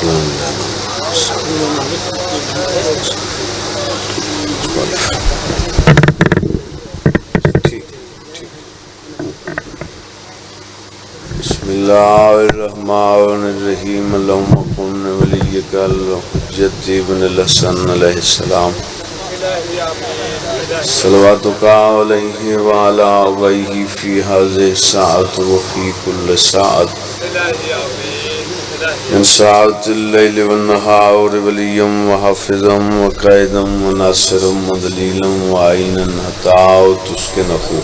بسم اللہ الرحمن الرحیم اللہم کن ولیک الحجت ابن الحسن علیہ السلام صلواتک علیہ وعلا آبائہ فی هذه الساعة وفی کل ساعة من ساعة الليل والنهار وليا وحافظا وقائدا وناصرا ودليلا وعينا حتى تسكنه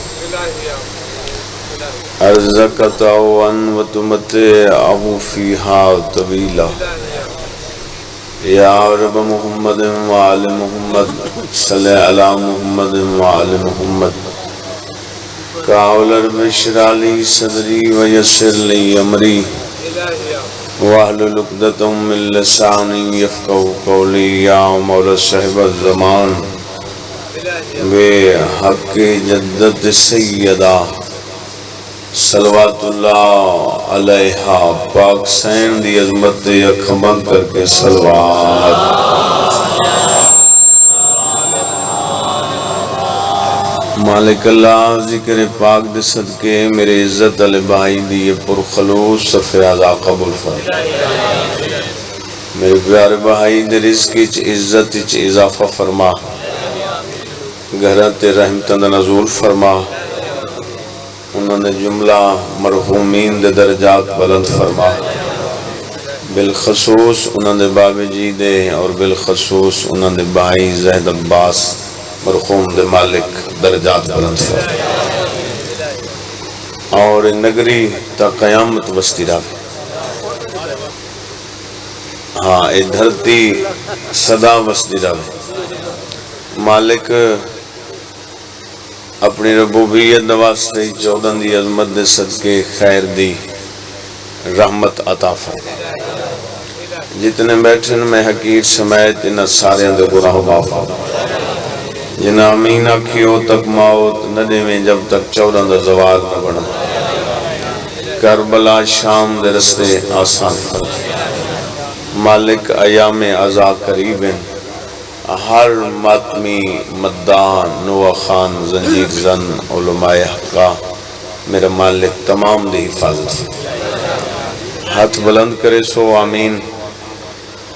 أرزقك طوعا وتمتعه فيها طويلا يا رب محمد وآل محمد صل على محمد وآل محمد قال رب اشرح لي صدري ويسر لي أمري واحلل عقدة من لساني يفقهوا قولي يا مولا صاحب الزمان بحق جدت سیدہ صلوات اللہ علیہا پاک سین دی عظمت دی اکھ بند کر کے صلوات مالک اللہ ذکر پاک دے صدقے میرے عزت البائی دی پرخلوص صفیادہ قبول فرما میرے پیارے بھائی دے رزق اچ عزت اچ اضافہ فرما گھرات رحمتہ دا نزول فرما انہوں نے جملہ مرحومین دے درجات بلند فرما بالخصوص انہوں نے باب جی دے اور بالخصوص انہوں نے بھائی زہد عباس مرحوم دے مالک درجات بلند فرما اور نگری تا قیامت وستی رہے ہاں اے دھرتی صدا وستی رہے مالک اپنی ربوبیت واسطے چودن دی عظمت دے صدقے خیر دی رحمت عطا فرما جتنے بیٹھن میں حقیر سمیت انہا سارے اندر گناہ معاف جنہ امین آکھیوں تک موت ندے میں جب تک چودن دا زوال نہ بڑھا کربلا شام دے رستے آسان فرما مالک ایام عزا قریبیں ہر ماتمی مدان نوہ خان زنجیر زن علماء حقہ میرا مالک تمام دی حفاظت ہاتھ بلند کرے سو آمین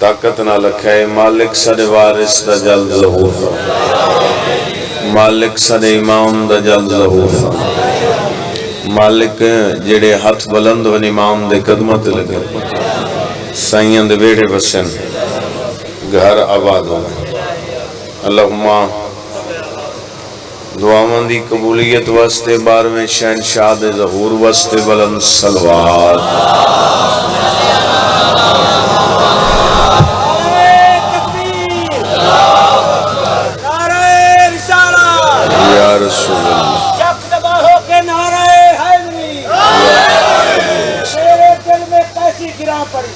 طاقت نہ لکھے مالک سد وارث دا جلد ظہور فرما مالک سد امام دا جلد ظہور فرما مالک جڑے ہاتھ بلند و امام دے قدمت لگے سائیں دے بیڑے بسن گھر آباد ہوگا اللہم دعا مندی قبولیت واسطے بارویں شہنشاہ دے ظہور واسطے بلند صلوات یا رسول اللہ چک دبا ہو کے نعرہ حیدری میرے دل میں کیسی گراں پڑی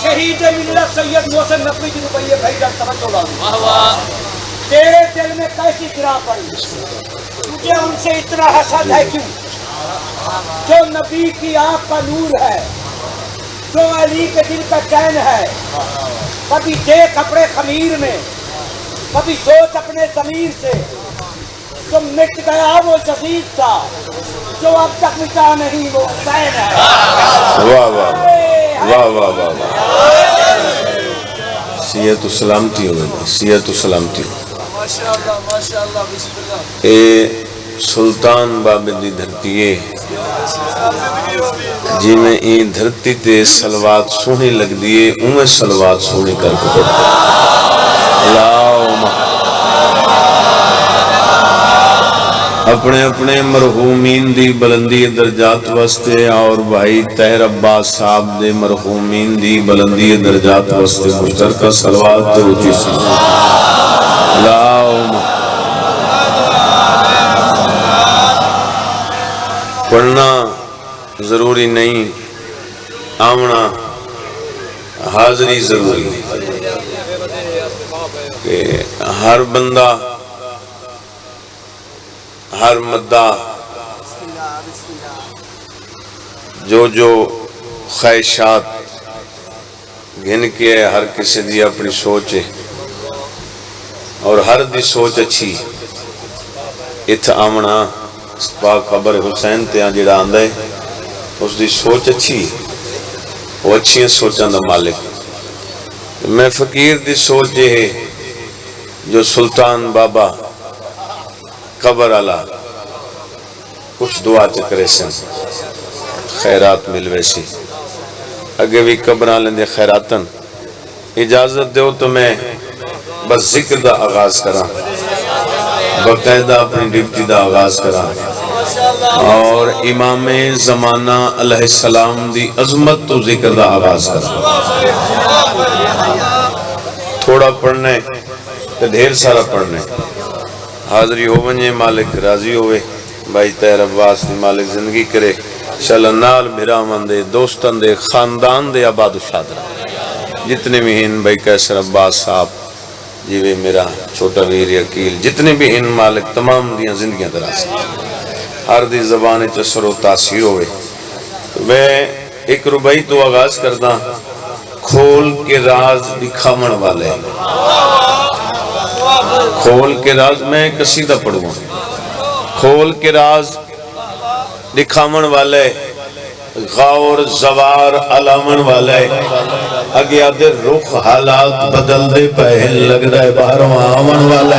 شہید ملت سید محسن نقوی جی روپیے بھائی جان توجہ لاؤں تیرے دل میں کیسی گراں پڑی تجھے ان سے اتنا حسد ہے کیوں جو نبی کی آنکھ کا نور ہے جو علی کے دل کا چین ہے کبھی دیکھ اپنے خمیر میں کبھی سوچ اپنے ضمیر سے جو مٹ گیا وہ جدید تھا جو اب تک مٹا نہیں وہ حسین ہے واہ واہ واہ واہ واہ واہ سیئت و سلامتی ہوگا سیئت و سلامتی ماشاءاللہ ماشاءاللہ بسم اللہ اے سلطان بابدی دھرتیے جی میں این دھرتی تے سلوات سونے لگ دیئے انہیں سلوات سونے کر کے پڑھتے اللہم اپنے اپنے مرحومین دی بلندی درجات واسطے اور بھائی طاہر عباس صاحب دے مرحومین دی بلندی درجات واسطے مشترکہ صلوات تے اونچی سی اللہم پڑھنا ضروری نہیں آمنا حاضری ضروری کہ ہر بندہ ہر مدہ جو خواہشات گھن کے ہر کسی دی اپنی سوچ ہے اور ہر دی سوچ اچھی اتھ آمنا پاک خبر حسین تے جڑا آندا ہے اس دی سوچ اچھی وہ اچھی سوچاں دا مالک میں فقیر دی سوچ یہ ہے جو سلطان بابا قبر والا کچھ دعا چکرے سن خیرات ملوے سی اگے بھی قبراں لیندے خیراتن اجازت دیو تو میں بس ذکر دا آغاز کراں باقاعدہ اپنی ڈیوٹی دا آغاز کراں اور امام زمانہ علیہ السلام دی عظمت تو ذکر دا آغاز کراں تھوڑا پڑھنے تے ڈھیر سارا پڑھنے حاضری ہو ونجے مالک راضی ہوئے بھائی تیر عباس دی مالک زندگی کرے شلنال بھرامن دے دوستان دے خاندان دے آباد و شاد رہا جتنے بھی ہیں بھائی کیسر عباس صاحب جیوے میرا چھوٹا ویر یقیل جتنے بھی ہیں مالک تمام دیاں زندگیاں دراز ہر دی زبان چسر و تاثیر ہوئے میں ایک ربائی تو آغاز کردہ کھول کے راز دکھامن والے کھول کے راز میں قصیدہ پڑھوں کھول کے راز دکھامن والے غور زوار علامن والے اگیا دے رخ حالات بدل دے پہل لگ رہے باہرواں آمن والے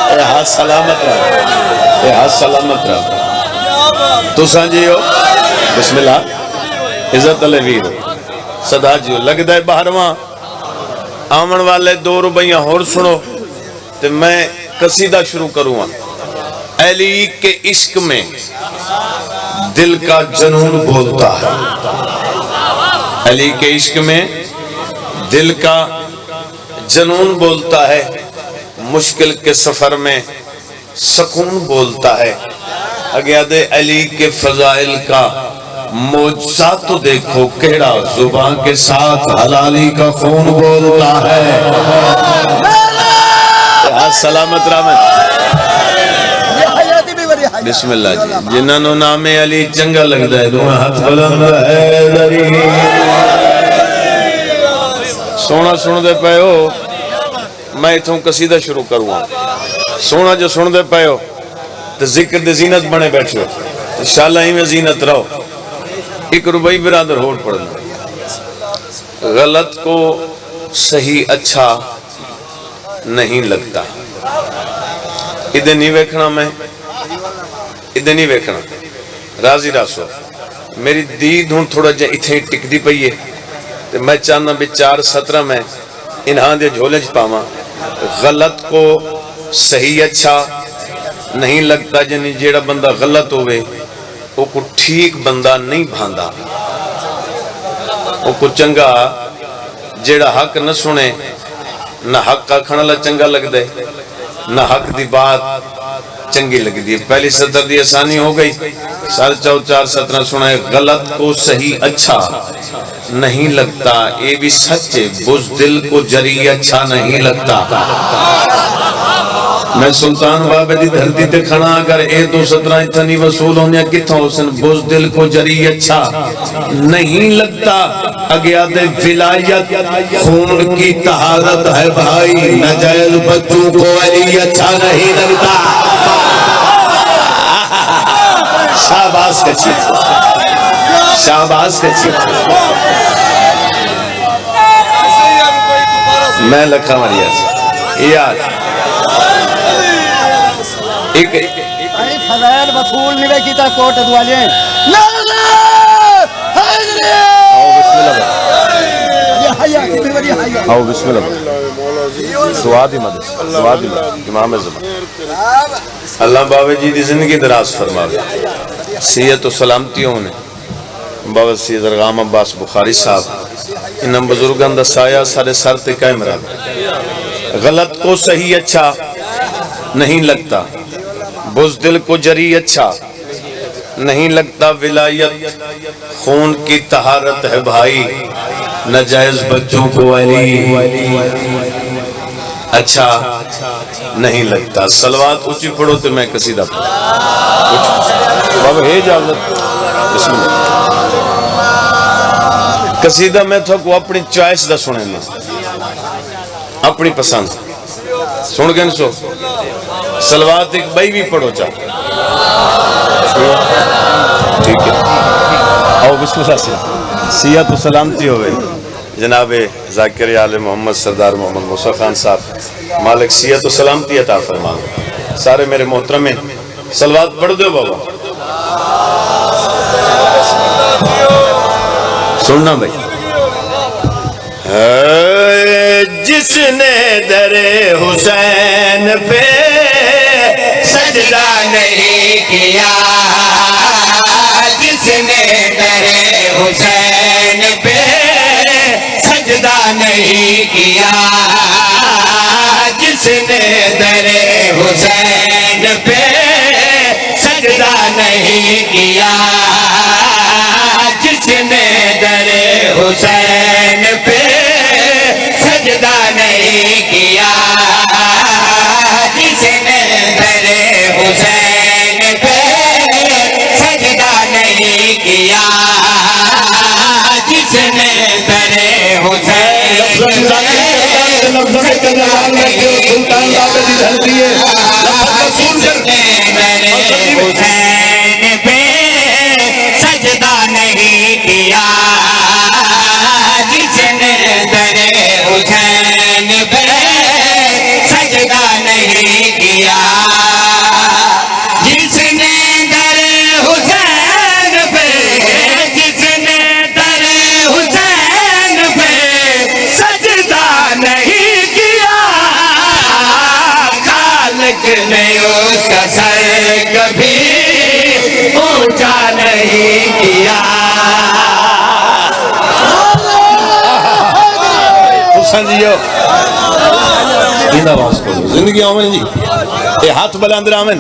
اے ہاتھ سلامت رہا اے ہاتھ سلامت رہا تو سانجیو بسم اللہ عزت علی ویر صدا جیو لگ دے باہرواں آمن والے دو ربیاں اور سنو تو میں قصیدہ شروع کروں علی کے عشق میں دل کا جنون بولتا ہے علی کے عشق میں دل کا جنون بولتا ہے مشکل کے سفر میں سکون بولتا ہے اگیا دے علی کے فضائل کا معجزات تو دیکھو کیڑا زبان کے ساتھ حلالی کا خون بولتا ہے سلامت رحمت بسم اللہ جی جنہوں نام علی چنگا لگ دائے دعا ہاتھ بلند ہے دری سونا سن دے پائے ہو میں اتھوں قصیدہ شروع کروں سونا جو سن دے پائے ہو تو ذکر دے زینت بنے بیٹھے ہو انشاءاللہ ہی میں زینت رہو ایک ربائی برادر ہوٹ پڑھنا غلط کو صحیح اچھا نہیں لگتا ادھے نہیں ویکھنا میں ادھے نہیں ویکھنا راضی راسو میری دید ہوں تھوڑا جا اتھیں ٹک دی پئیے تو میں چاہنا بھی 4:17 میں انہاں دے جھولے پاما غلط کو صحیح اچھا نہیں لگتا جنہی جیڑا بندہ غلط ہوئے وہ کو ٹھیک بندہ نہیں بھاندا وہ کو چنگا جیڑا حق نہ سنے نہ حق کا کھڑا چنگا لگ دے نہ حق دی بات چنگی لگ دی پہلی سطر دی آسانی ہو گئی 4:17 سنائے غلط کو صحیح اچھا نہیں لگتا یہ بھی سچے بزدل کو جری اچھا نہیں لگتا میں سلطان بابے دی دھرتی تے کھڑا اگر 2:17 اتنی وصول ہونے کتھا حسن بزدل کو جری اچھا نہیں لگتا اگیا دے ولایت خون کی طہارت ہے بھائی نجائز بچوں کو علی اچھا نہیں لگتا شہباز کا چیز شہباز کا چیز میں لکھا مریاز یاد ایک فضائل وصول نوے کی تا کوٹ دوالے آؤ بسم اللہ سوادی مدد سوادی مدد امام زمان اللہ بابے جی دی زندگی دراز فرماوے سیت و سلامتیوں نے بابا سید ارغام عباس بخاری صاحب انہم بزرگان دا سایہ سارے سر تے قائم رہا غلط کو صحیح اچھا نہیں لگتا بزدل کو جری اچھا نہیں لگتا ولایت خون کی طہارت ہے بھائی نجائز بچوں کو علی اچھا نہیں لگتا صلوات اچھی پڑھو تو میں قصیدہ پڑھو بابا ہے اجازت بسم اللہ قصیدہ میں تو کو اپنی چوائس دا سنے نا اپنی پسند سن گئے سو سلوات ایک بائی بھی پڑھو چاہ ٹھیک ہے آؤ بسم اللہ سے سیاحت و سلامتی ہوئے جناب ذاکر آل محمد سردار محمد موسیٰ خان صاحب مالک سیاحت و سلامتی عطا فرمان سارے میرے محترم ہیں سلوات پڑھ دو بابا سننا بھائی جس نے در حسین پہ سجدہ نہیں کیا جس نے در حسین پہ سجدہ نہیں کیا جس نے در حسین پہ سجدہ نہیں کیا جس نے در حسین پہ سجدہ نہیں کیا جس نے در حسین پہ سجدہ نہیں کیا جس نے در حسین پہ سجدہ نہیں کیا جس نے در حسین پہ سجدہ نہیں کیا جس نے در حسین پہ جس نے در حسین پہ سجدہ نہیں کیا خالق نے اس کا سر کبھی اونچا نہیں کیا زندگی آمن جی اے ہاتھ بلند آمن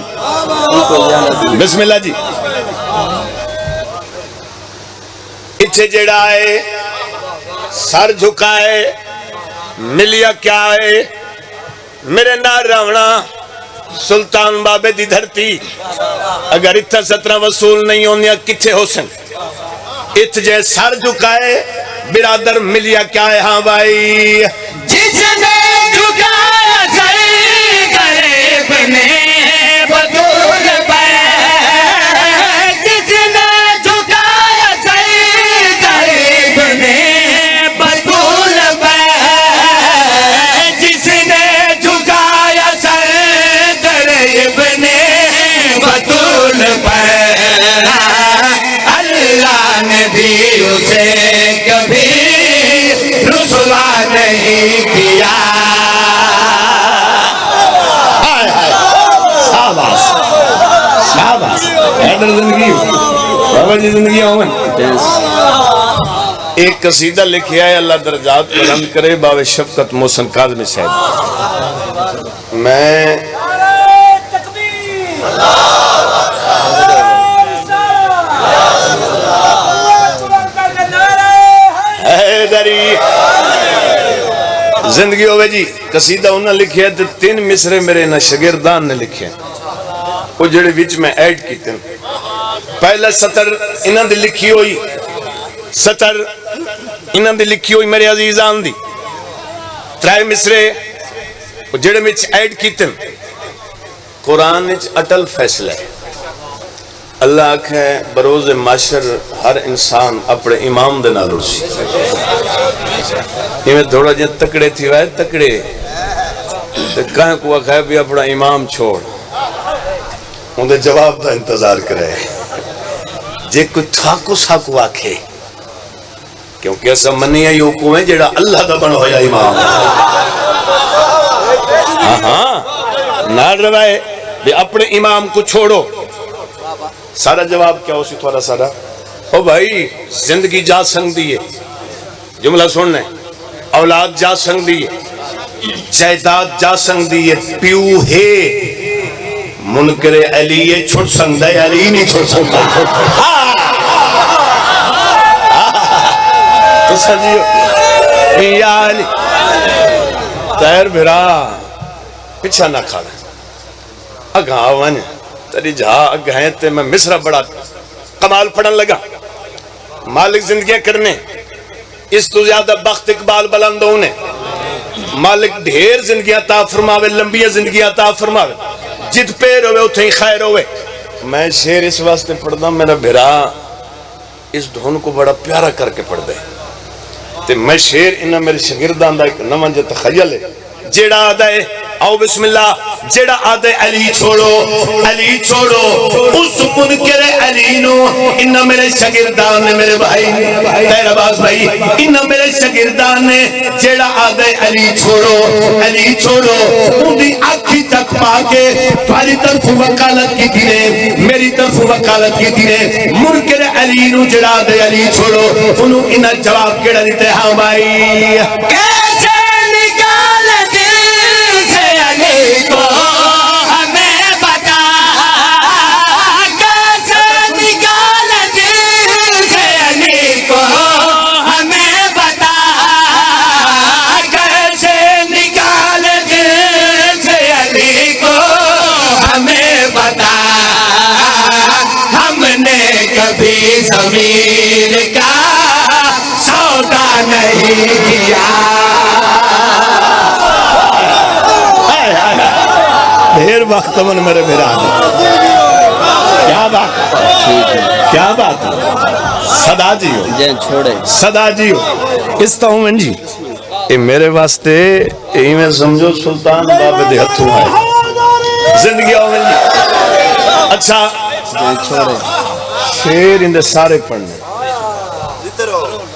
بسم اللہ جی اچھے جڑا ہے سر جھکائے ملیا کیا ہے میرے نار راونا سلطان بابے دی دھرتی اگر اتھا 17 وصول نہیں ہونیا کتھے ہو سن ات جے سر جھکائے برادر ملیا کیا ہے ہاں بھائی جس نے جھکایا سر غریب نے بطول پہ جس نے جھکایا سر غریب نے بطول پہ جس نے جھکایا سر غریب نے بطول پہ اللہ نے بھی اسے کبھی رسوا نہیں کیا شاباش شاباش ایڈر زندگی بابا جی زندگی آمن ایک قصیدہ لکھیا ہے اللہ درجات بلند کرے باب شفقت محسن کاظمی صاحب میں زندگی ہوئے جی قصیدہ انہوں نے لکھیا ہے 3 مصرے میرے نہ شگردان نے لکھے وہ جڑے وچ میں ایڈ کیتے ہیں پہلا سطر انہوں نے لکھی ہوئی سطر انہوں نے لکھی ہوئی میرے عزیزان دی 3 مصرے وہ جڑے وچ ایڈ کیتے ہیں قرآن وچ اٹل فیصلہ ہے اللہ آکھے بروز معاشر ہر انسان اپنے امام دے نال روسی یہ میں تھوڑا جن تکڑے تھی وائے تکڑے کہیں کو آکھے بھی اپنا امام چھوڑ انہیں جواب دا انتظار کرے جے کوئی تھاکو ساکو آکھے کیونکہ ایسا منی ہے یہ حکم ہے جیڑا اللہ دا بن ہویا امام ہاں نہ روائے بھی اپنے امام کو چھوڑو سارا جواب کیا اسی تھوڑا سارا او بھائی زندگی جا سنگ دیئے جملہ سننے اولاد جا سنگ دیئے جائیداد جا سنگ دیئے پیو ہے منکر علیہ چھوڑ سنگ دے علی نہیں چھوڑ سنگ دے تو سجیو یا علی تیر بھرا پچھا نہ کھانا اگاں آوان تری جہاں اگہیں تے میں مصرہ بڑا کمال پڑھن لگا مالک زندگیاں کرنے اس تو زیادہ بخت اقبال بلندوں نے مالک ڈھیر زندگیاں عطا فرماوے لمبی زندگیاں عطا فرماوے جت پیر ہوئے اتھے ہی خیر ہوئے میں شعر اس واسطے پڑھدا میرا بھرا اس دھن کو بڑا پیارا کر کے پڑھ دے تے میں شعر انہاں میرے شاگرداں دا ایک نواں جا تخیل ہے جیڑا آدھا ہے آؤ بسم اللہ جیڑا آدھے علی چھوڑو اس منکر علی نو انہا میرے شاگردان نے میرے بھائی تیر عباس بھائی انہا میرے شاگردان نے جیڑا آدھے علی چھوڑو اندھی آنکھی تک پا کے تھواری طرف وکالت کی تیرے میری طرف وکالت کی تیرے منکر علی نو جیڑا آدھے علی چھوڑو انہوں انہا جواب کیڑا دیتے ہاں بھائی کیسے نکال دل سے علی کو ہمیں بتا کیسے نکال دل سے علی کو ہمیں بتا کیسے نکال دل سے علی کو ہمیں بتا ہم نے کبھی ضمیر کا سودا نہیں کیا دیر وقت من میرے میرا کیا بات صدا جی ہو صدا جی ہو اس طرح من جی یہ میرے واسطے یہ میں سمجھو سلطان باب دے ہتھوں ہے زندگی ہو من جی اچھا شیر اندے سارے پڑھنے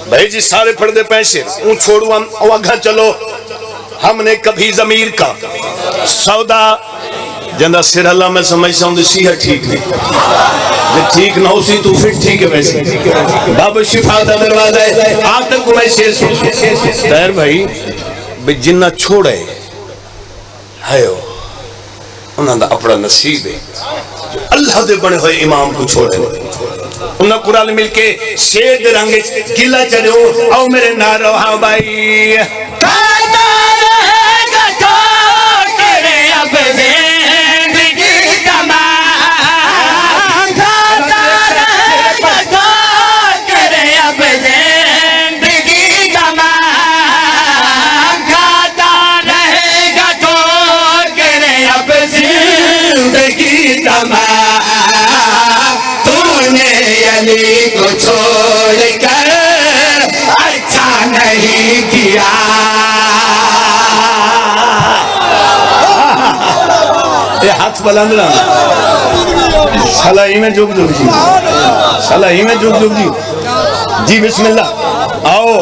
بھائی جی سارے پڑھ دے پیسے اون چھوڑو ہم آگھا چلو ہم نے کبھی ضمیر کا سودا جندہ سر اللہ میں سمجھتا ہوں دیسی ہے ٹھیک نہیں جو ٹھیک نہ ہو سی تو پھر ٹھیک ہے ویسے باب شفا دا دروازہ ہے آج تک کو میں شیر سن تیر بھائی جنہ چھوڑے ہے انہوں نے اپنا نصیب ہے اللہ دے بڑے ہوئے امام کو چھوڑے انہوں قرآن مل کے شیر دے رنگے گلہ چلو آؤ میرے نارو ہاں بھائی کہتا رہے گا چھوڑ تیرے اب زندگی تمام کہتا رہے گا چھوڑ تیرے اب زندگی تمام کہتا رہے گا چھوڑ تیرے اب زندگی تمام علی کو چھوڑ کر اچھا نہیں کیا یہ ہاتھ بلند رہا صلاحی میں جھک جھک جی صلاحی میں جھک جھک جی جی بسم اللہ آؤ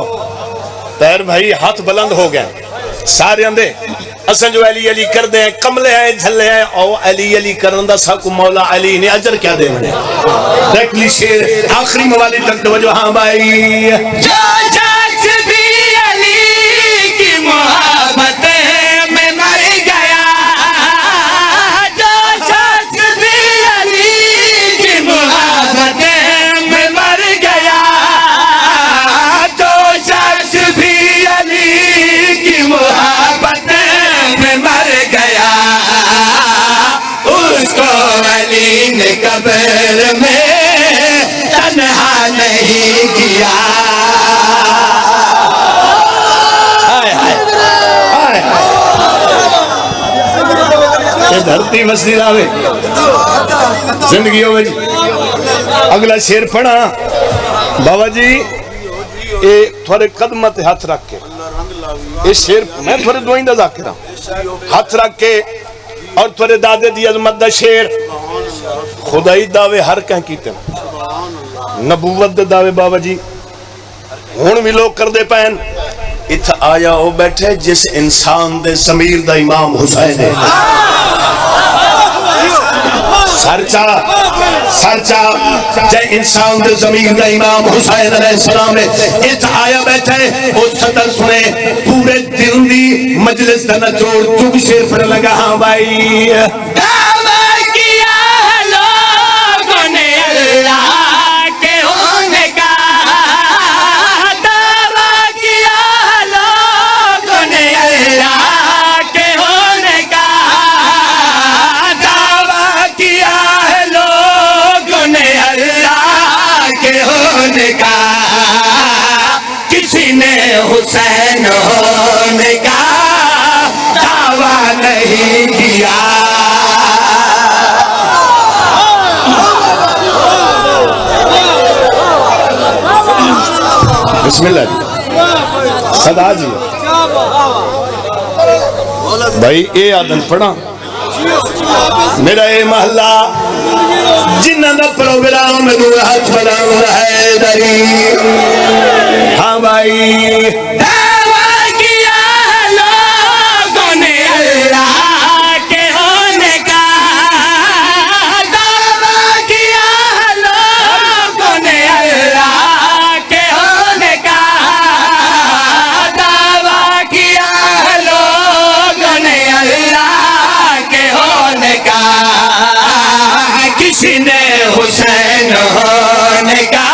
تیر بھائی ہاتھ بلند ہو گئے سارے اندے اسن جو علی علی کر دیں کملے ہیں جھلے ہیں او علی علی کرندہ سا کو مولا علی نے اجر کیا دے منے دیکھ لی شیر آخری موالی تک توجہ ہاں بھائی جو شخص بھی علی کی محبت میں مر گیا جو شخص بھی علی کی محبت میں مر گیا جو شخص بھی علی کی محبت میں مر گیا اس کو علی نے قبر میں تنہا نہیں کیا یہ دھرتی مسجد آوے زندگیوں میں جی اگلا شیر پڑھا بابا جی یہ تھوڑے قدمت ہاتھ رکھ کے یہ شیر میں تھوڑے دوئندہ ذاکر ہوں ہاتھ رکھ کے اور تھوڑے دادے دی عظمت دا شیر خدائی دعوے ہر کہیں کیتے ہیں نبوت دے دعوے بابا جی ہون بھی لوگ کر دے پہن اتھا آیا ہو بیٹھے جس انسان دے ضمیر دا امام حسین ہے سرچا جے انسان دے ضمیر دا امام حسین علیہ السلام نے اتھا آیا بیٹھے اس صدر سنے پورے دن دی مجلس دا نچوڑ چوب شیر پڑھ لگا ہاں بھائی دعویٰ کیا لوگوں نے اللہ کے ہونے کا دعویٰ کیا لوگوں نے اللہ کے ہونے کا دعویٰ کیا لوگوں نے اللہ کے ہونے کا کسی نے حسین ہونے کا دعویٰ نہیں کیا بسم اللہ جی صدا جی بھائی اے آدم پڑھا میرا اے محلہ جنہ دا پروگرام میں دو ہاتھ بڑھاؤں ہے دری ہاں بھائی دعویٰ کیا لوگوں نے اللہ کے ہونے کا دعویٰ کیا لوگوں نے اللہ کے ہونے کا دعویٰ کیا لوگوں نے اللہ کے ہونے کا کسی نے حسین ہونے کا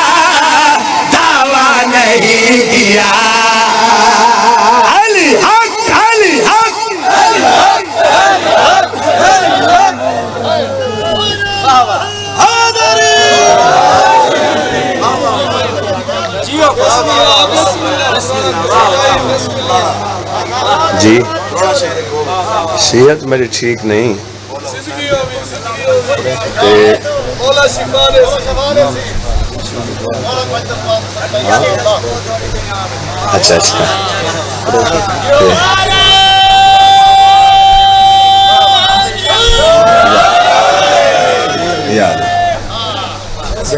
دعویٰ نہیں کیا علی حق علی حق جی صحت میری ٹھیک نہیں اچھا اچھا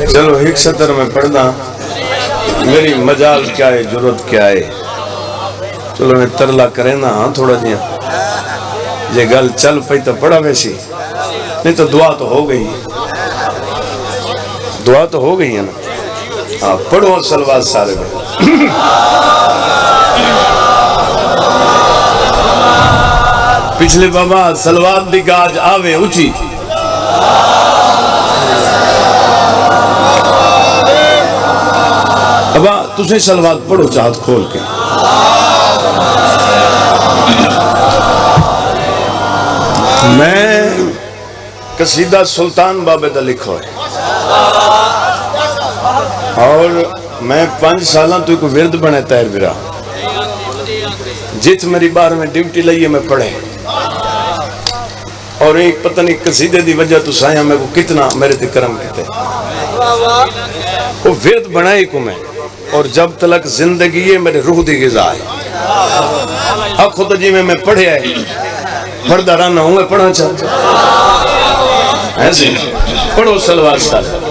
چلو ایک سطر میں پڑھنا میری مجال کیا ہے جرت کیا ہے چلو میں ترلا کریں نا ہاں تھوڑا دیا یہ گل چل پئی تو پڑھا ویسی نہیں تو دعا تو ہو گئی دعا تو ہو گئی ہے نا ہاں پڑھو صلوات سارے میں پچھلے بابا صلوات دی گاج آوے اچھی ابا تسیں صلوات پڑھو چاہت کھول کے میں قصیدہ سلطان بابے دا لکھو ہے اور میں 5 سالاں تو ایک ورد بنے تیر برا جت میری بار میں ڈیوٹی لئیے میں پڑھے اور ایک پتہ نہیں قصیدے دی وجہ تو سایاں میں کو کتنا میرے تے کرم کہتے وہ ورد بنائی کو میں اور جب تلک زندگی ہے میرے روح دی غذا ہے اب خود جی میں پڑھے آئے پردہ رانا ہوں میں پڑھا چاہتا ایسے پڑھو صلوات سارے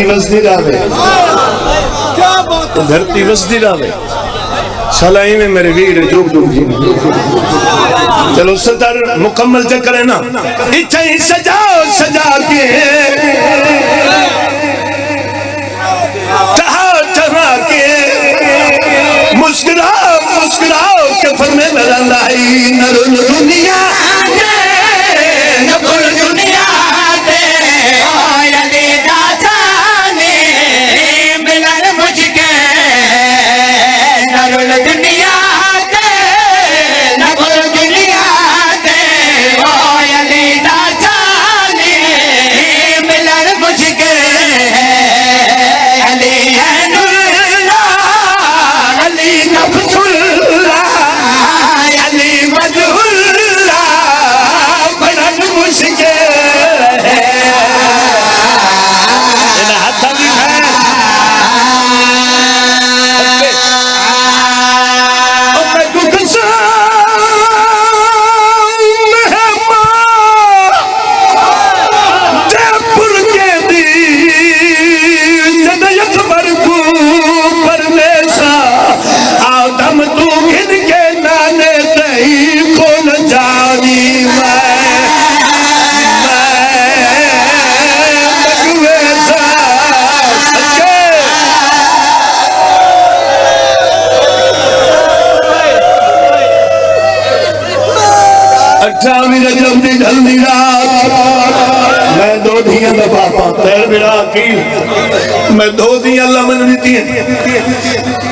وسدی رہے دھرتی وسدی رہے سلائی میں میرے ویر جوگ جوگ جی چلو ستر مکمل چکرے نا اچھائی سجا سجا کے چہا چہا کے مسکراؤ مسکراؤ کہ فرمے میرا لائی نرون دنیا دے نبول دنیا دے علی داستانے ملن مجھ کے نرول دنیا دے نبول دنیا دے علی داستانے ملن مجھ کے علی علی نفس اللہ علی وجہ اللہ بڑا مشکل ہے ہاتھا بھی ہے رجب دی ڈھلدی رات میں دو دھیاں دا پاپا تیر میرا عقیل میں دو دھیاں لمن دیتی ہیں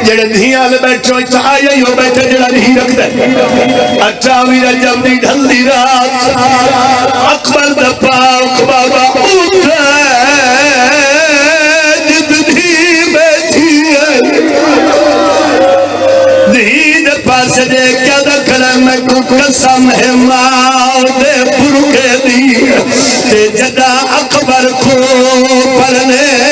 جڑے دھیاں لے بیٹھو آیا ہی ہو بیٹھے جڑا دھی رکھ دے 28 رجب دی ڈھلدی رات اکبر دا پاک بابا اٹھے جد دھی بیٹھی ہے دھی دے پاس دے کیا دا کھڑا میں کو قسم ہے ماں دے پرکے دی تے جدا اکبر کو پڑھنے